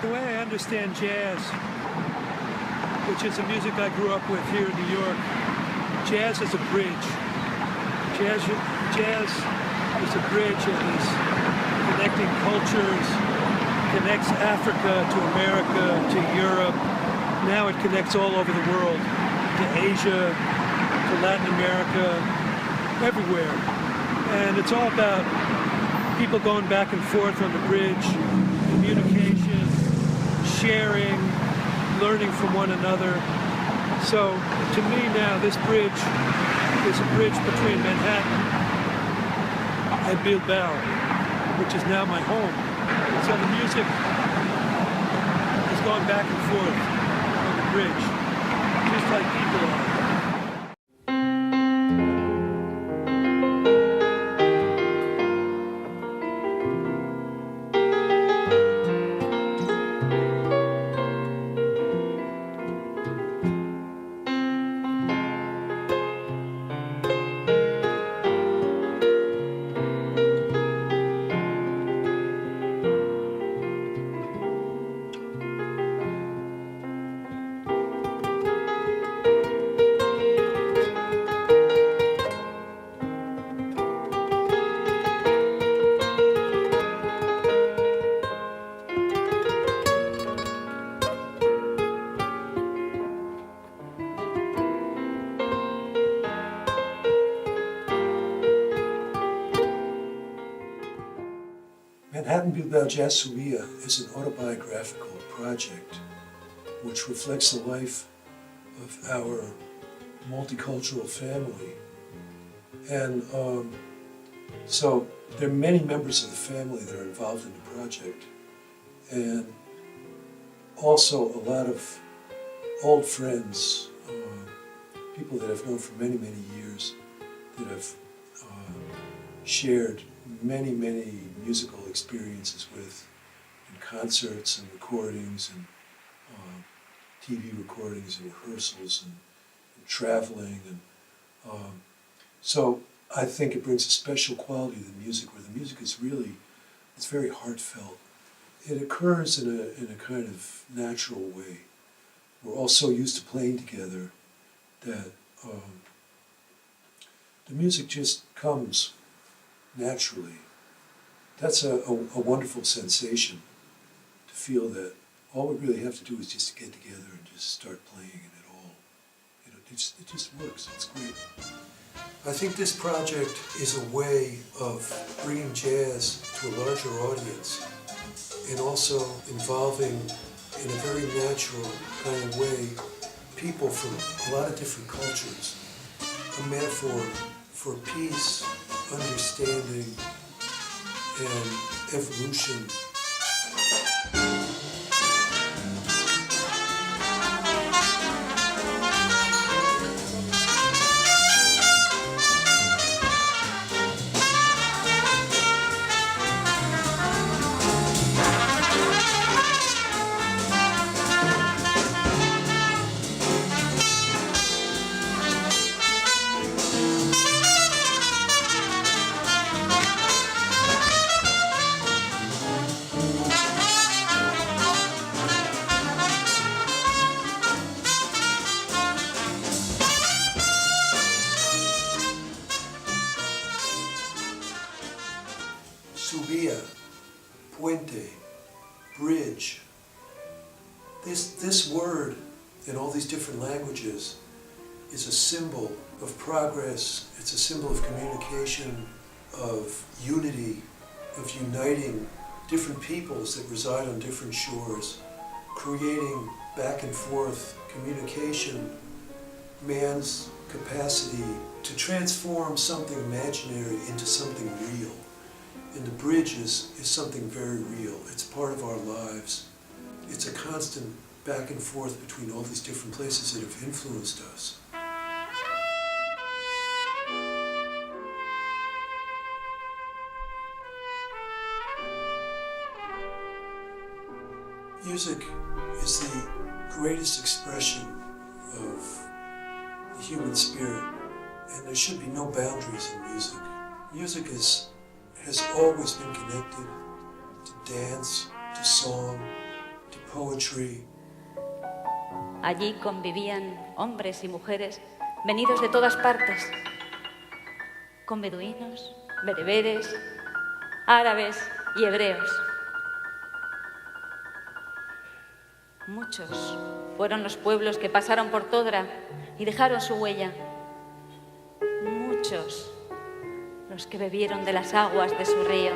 The way I understand jazz, which is the music I grew up with here in New York, jazz is a bridge. Jazz is a bridge that is connecting cultures, connects Africa to America, to Europe. Now it connects all over the world, to Asia, to Latin America, everywhere. And it's all about people going back and forth on the bridge, communication, sharing, learning from one another. So to me now, this bridge is a bridge between Manhattan and Bilbao, which is now my home. So the music has gone back and forth on the bridge, just like people are. Manhattan Bilbao Jazz-Zubia is an autobiographical project which reflects the life of our multicultural family. And so there are many members of the family that are involved in the project, and also a lot of old friends, people that I've known for many, many years, that have shared many, many musical experiences with, in concerts and recordings and TV recordings and rehearsals and traveling. And so I think it brings a special quality to the music, where the music is really, it's very heartfelt. It occurs in a kind of natural way. We're all so used to playing together that the music just comes naturally. That's a wonderful sensation, to feel that all we really have to do is just to get together and just start playing, and it just works. It's great. I think this project is a way of bringing jazz to a larger audience, and also involving, in a very natural kind of way, people from a lot of different cultures. A metaphor for peace, understanding, and evolution. Zubia, puente, bridge. This word in all these different languages is a symbol of progress. It's a symbol of communication, of unity, of uniting different peoples that reside on different shores, creating back and forth communication, man's capacity to transform something imaginary into something real. And the bridge is something very real. It's part of our lives. It's a constant back and forth between all these different places that have influenced us. Music is the greatest expression of the human spirit, and there should be no boundaries in music. Music has always been connected to dance, to song, to poetry. Allí convivían hombres y mujeres venidos de todas partes, con beduinos, bereberes, árabes y hebreos. Muchos fueron los pueblos que pasaron por Todra y dejaron su huella. Muchos los que bebieron de las aguas de su río.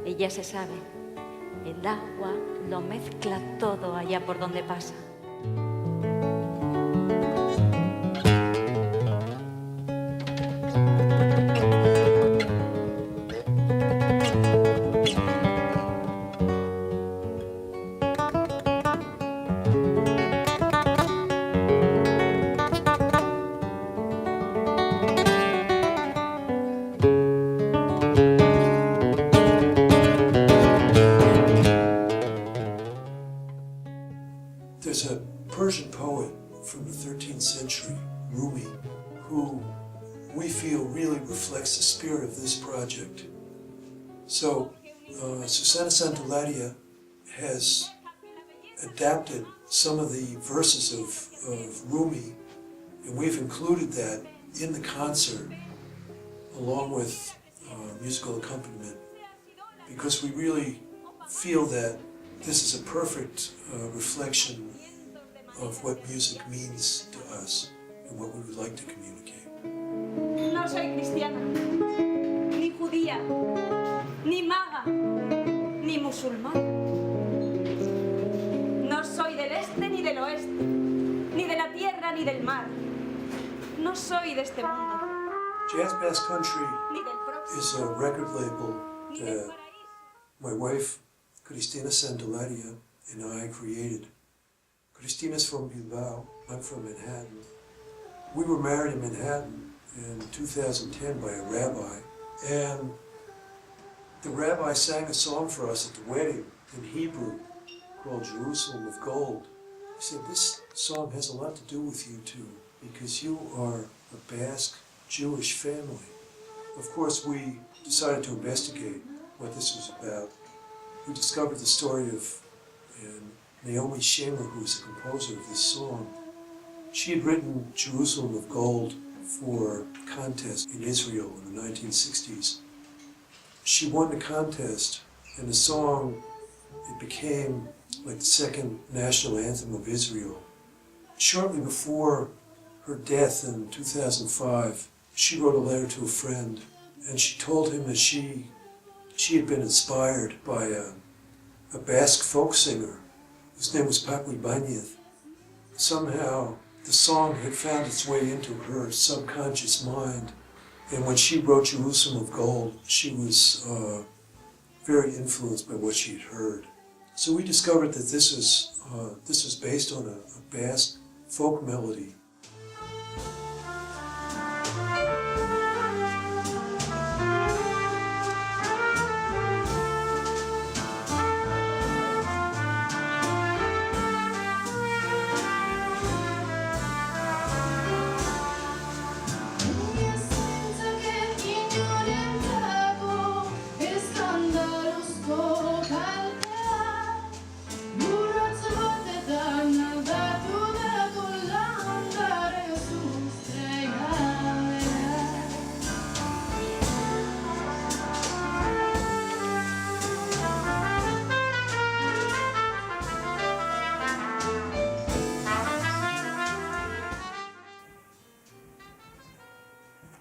Y ya se sabe, el agua lo mezcla todo allá por donde pasa. There's a Persian poet from the 13th century, Rumi, who we feel really reflects the spirit of this project. So, Susana Santolaria has adapted some of the verses of Rumi, and we've included that in the concert along with musical accompaniment, because we really feel that this is a perfect reflection of what music means to us and what we would like to communicate. No soy cristiana, ni judía, ni maga, ni musulmán. No soy del este ni del oeste, ni de la tierra ni del mar. No soy de este mundo. Jazz Bass Country Ni del próximo. is a record label that my wife, Cristina Santolaria, and I created. Cristina's from Bilbao, I'm from Manhattan. We were married in Manhattan in 2010 by a rabbi, and the rabbi sang a song for us at the wedding in Hebrew called Jerusalem of Gold. He said, this song has a lot to do with you two, because you are a Basque Jewish family. Of course, we decided to investigate what this was about. We discovered the story of Naomi Shemer, who was the composer of this song. She had written Jerusalem of Gold for a contest in Israel in the 1960s. She won the contest, and the song, it became like the second national anthem of Israel. Shortly before her death in 2005, she wrote a letter to a friend, and she told him that she had been inspired by a Basque folk singer whose name was Paco Ibanez. Somehow, the song had found its way into her subconscious mind, and when she wrote Jerusalem of Gold, she was very influenced by what she had heard. So we discovered that this was based on a Basque folk melody.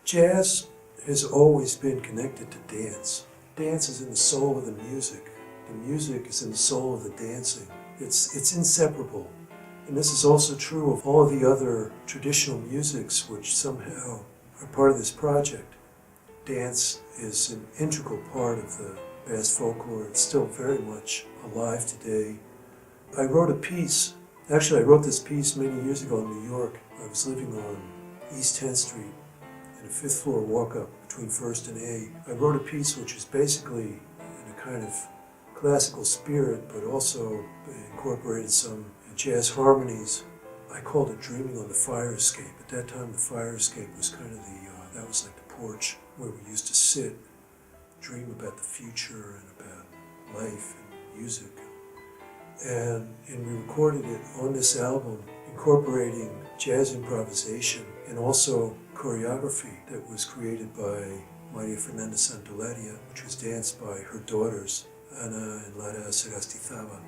Jazz has always been connected to dance. Dance is in the soul of the music. The music is in the soul of the dancing. It's inseparable. And this is also true of all of the other traditional musics which somehow are part of this project. Dance is an integral part of the Basque folklore. It's still very much alive today. I wrote a piece, actually I wrote this piece many years ago in New York. I was living on East 10th Street in a fifth floor walk-up between First and A. I wrote a piece which is basically in a kind of classical spirit, but also incorporated some jazz harmonies. I called it Dreaming on the Fire Escape. At that time, the fire escape was kind of that was like the porch where we used to sit, dream about the future and about life and music. and we recorded it on this album, incorporating jazz improvisation and also choreography that was created by Maria Fernanda Santolaria, which was danced by her daughters, Ana and Lara Sagastizaba.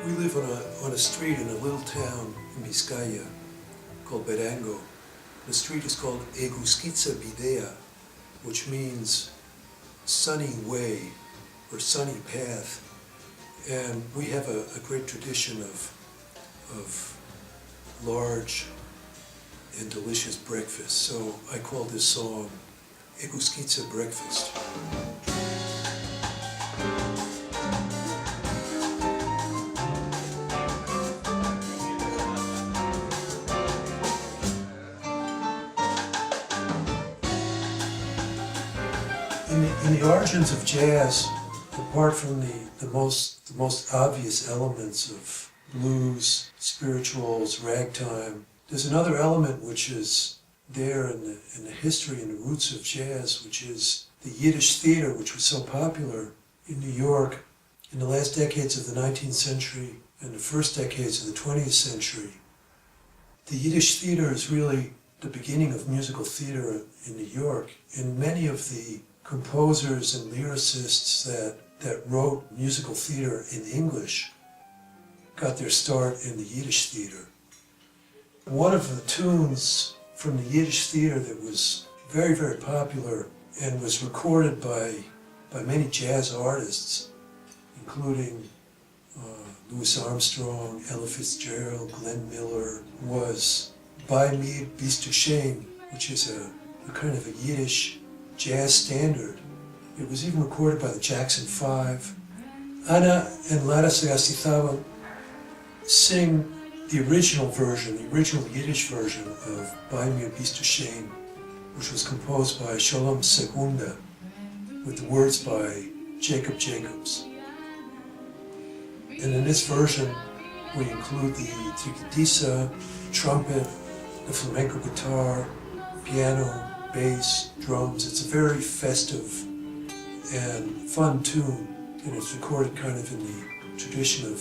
We live on a street in a little town in Vizcaya called Berango. The street is called Jazz-Zubia, which means sunny way or sunny path. And we have a great tradition of large and delicious breakfast. So I call this song Jazz-Zubia Breakfast. In the origins of jazz, apart from the most obvious elements of blues, spirituals, ragtime, there's another element which is there in the history and the roots of jazz, which is the Yiddish theater, which was so popular in New York in the last decades of the 19th century and the first decades of the 20th century. The Yiddish theater is really the beginning of musical theater in New York, and many of the composers and lyricists that wrote musical theater in English got their start in the Yiddish theater. One of the tunes from the Yiddish theater that was very, very popular and was recorded by many jazz artists, including Louis Armstrong, Ella Fitzgerald, Glenn Miller, was Bei Mir Bist Du Schön, which is a kind of a Yiddish jazz standard. It was even recorded by the Jackson 5. Ana and Lara Sagastizaba sing the original version, the original Yiddish version of Bei Mir Bist Du Schön, which was composed by Sholem Segunda, with the words by Jacob Jacobs. And in this version, we include the triquitisa, trumpet, the flamenco guitar, piano, bass, drums. It's a very festive and fun tune, and it's recorded kind of in the tradition of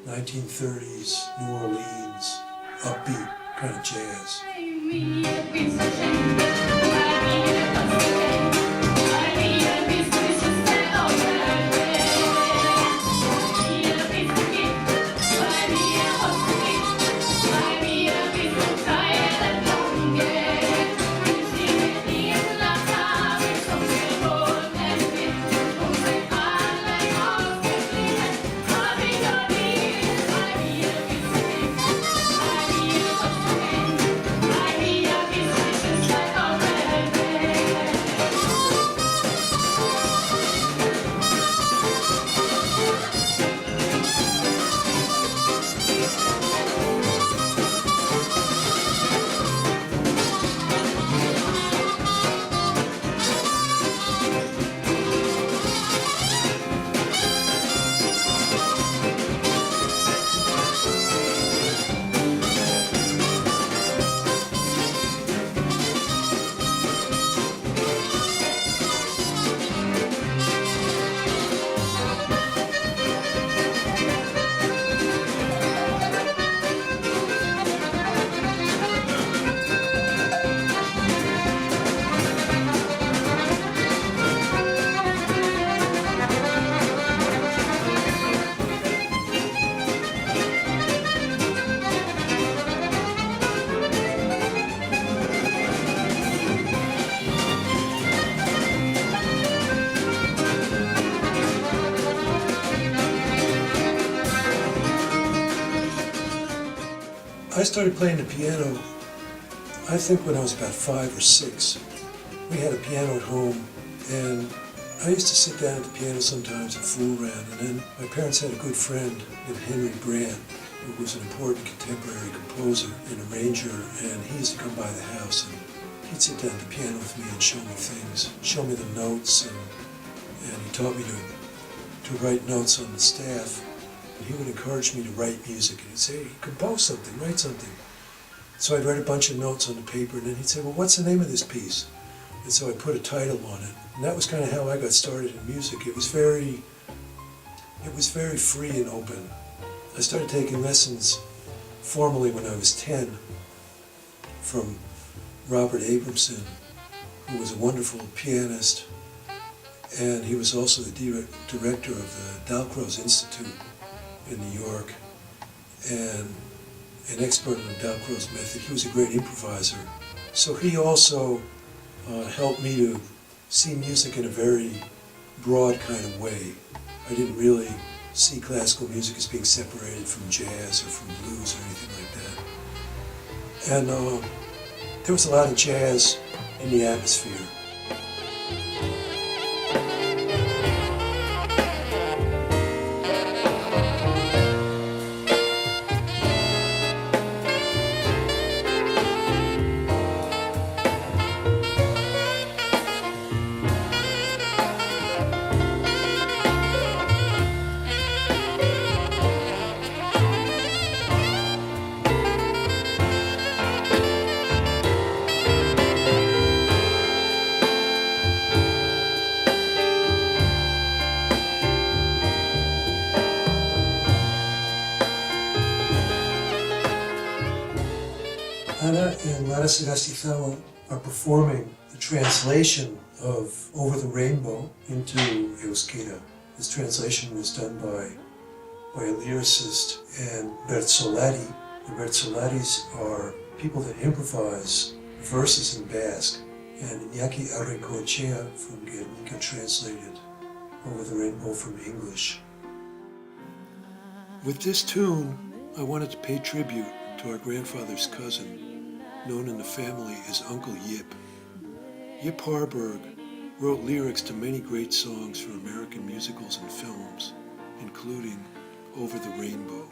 1930s New Orleans, upbeat kind of jazz. I started playing the piano, I think when I was about 5 or 6. We had a piano at home, and I used to sit down at the piano sometimes and fool around. And then my parents had a good friend named Henry Brand, who was an important contemporary composer and arranger, and he used to come by the house, and he'd sit down at the piano with me and show me things, show me the notes, and he taught me to write notes on the staff. And he would encourage me to write music, and he'd say, hey, compose something, write something. So I'd write a bunch of notes on the paper, and then he'd say, well, what's the name of this piece? And so I put a title on it. And that was kind of how I got started in music. It was very free and open. I started taking lessons formally when I was 10 from Robert Abramson, who was a wonderful pianist, and he was also the director of the Dalcroze Institute in New York, and an expert on the Dalcroze method. He was a great improviser. So he also helped me to see music in a very broad kind of way. I didn't really see classical music as being separated from jazz or from blues or anything like that. And there was a lot of jazz in the atmosphere. Ana and Lara Sagastizawa are performing the translation of Over the Rainbow into Euskera. This translation was done by a lyricist and Bertsolari. The Bertsolaris are people that improvise verses in Basque, and Iñaki Arrecoechea from Guernica translated Over the Rainbow from English. With this tune, I wanted to pay tribute to our grandfather's cousin, known in the family as Uncle Yip. Yip Harburg wrote lyrics to many great songs for American musicals and films, including Over the Rainbow.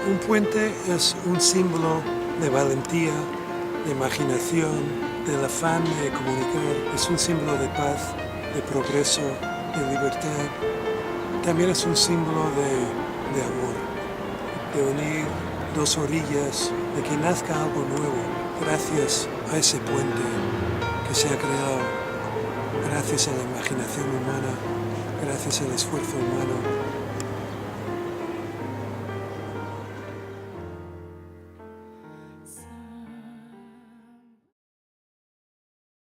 Un puente es un símbolo de valentía, de imaginación, del afán de comunicar. Es un símbolo de paz, de progreso, de libertad. También es un símbolo de amor. de unir dos orillas, de que nazca algo nuevo, gracias a ese puente que se ha creado, gracias a la imaginación humana, gracias al esfuerzo humano,